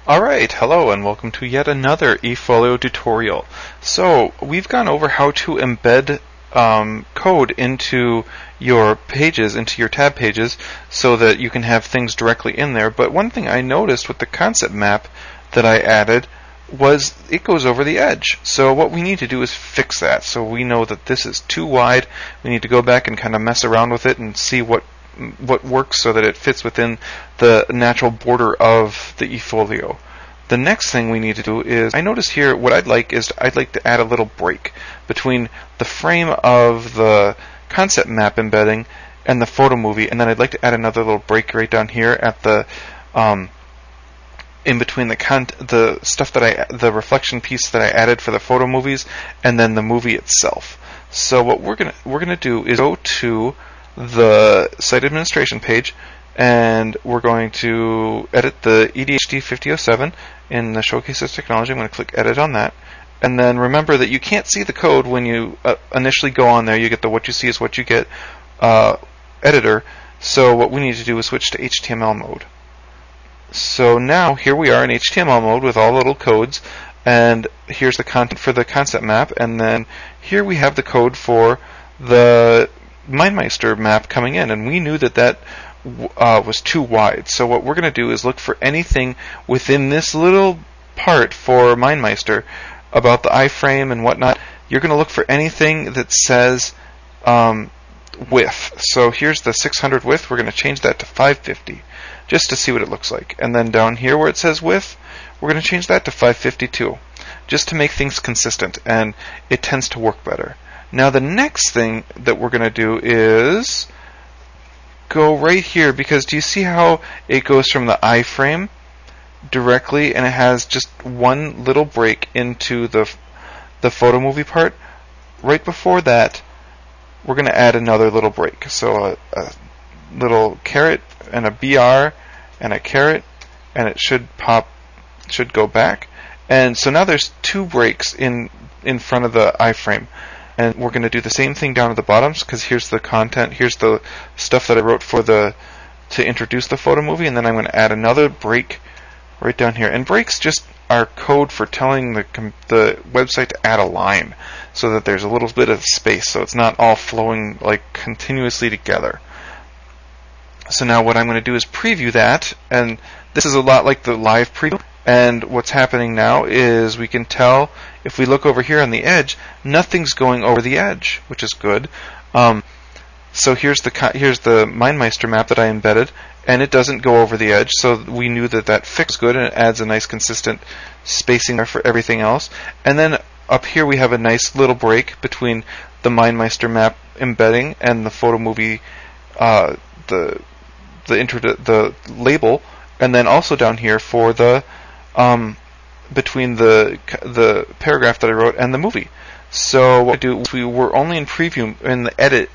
Alright, hello and welcome to yet another efolio tutorial. So, we've gone over how to embed code into your pages, into your tab pages, so that you can have things directly in there. But one thing I noticed with the concept map that I added was it goes over the edge. So what we need to do is fix that. So we know that this is too wide. We need to go back and kind of mess around with it and see what works so that it fits within the natural border of the efolio. The next thing we need to do is, I notice here, what I'd like to add a little break between the frame of the concept map embedding and the photo movie, and then I'd like to add another little break right down here at the in between the stuff that the reflection piece that I added for the photo movies and then the movie itself. So what we're gonna do is go to the site administration page, and we're going to edit the EDHD 5007 in the Showcases Technology. I'm going to click Edit on that. And then remember that you can't see the code when you initially go on there. You get the what you see is what you get editor. So what we need to do is switch to HTML mode. So now here we are in HTML mode with all little codes. And here's the content for the concept map. And then here we have the code for the MindMeister map coming in. And we knew that was too wide. So what we're going to do is look for anything within this little part for MindMeister about the iframe and whatnot. You're going to look for anything that says width. So here's the 600 width. We're going to change that to 550 just to see what it looks like. And then down here where it says width, we're going to change that to 552 just to make things consistent, and it tends to work better. Now the next thing that we're going to do is go right here, because do you see how it goes from the iframe directly and it has just one little break into the photo movie part? Right before that, we're going to add another little break. So a little caret and a BR and a caret, and it should go back. And so now there's two breaks in front of the iframe. And we're going to do the same thing down at the bottoms, because here's the content, here's the stuff that I wrote for to introduce the photo movie, and then I'm going to add another break right down here. And breaks just are code for telling the website to add a line, so that there's a little bit of space, so it's not all flowing like continuously together. So now what I'm going to do is preview that, and this is a lot like the live preview. And what's happening now is we can tell, if we look over here on the edge, nothing's going over the edge, which is good. So here's the MindMeister map that I embedded, and it doesn't go over the edge, so we knew that fits good, and it adds a nice consistent spacing there for everything else. And then up here we have a nice little break between the MindMeister map embedding and the photo movie, the label, and then also down here for the between the paragraph that I wrote and the movie. So what we do is we were only in preview, in the edit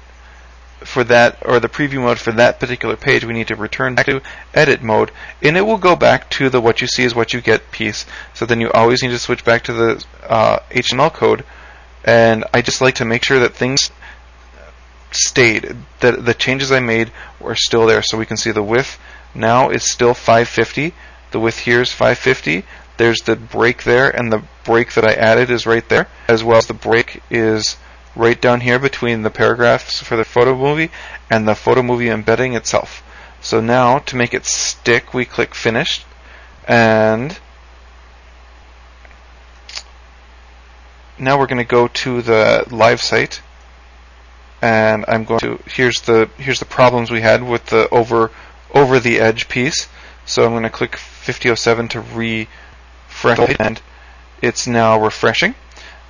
for that, or the preview mode for that particular page. We need to return back to edit mode, and it will go back to the what you see is what you get piece. So then you always need to switch back to the HTML code. And I just like to make sure that things stayed, that the changes I made were still there. So we can see the width now is still 550. The width here is 550. There's the break there, and the break that I added is right there, as well as the break is right down here between the paragraphs for the photo movie and the photo movie embedding itself. So now, to make it stick, we click Finished, and now we're going to go to the live site, and I'm going to, here's the problems we had with the over the edge piece. So I'm going to click 5007 to refresh it, and it's now refreshing.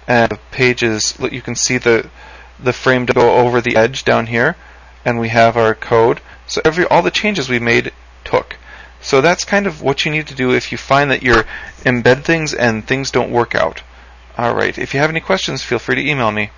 And the page is, you can see the frame to go over the edge down here, and we have our code. So all the changes we made took. So that's kind of what you need to do if you find that you embed things and things don't work out. Alright, if you have any questions, feel free to email me.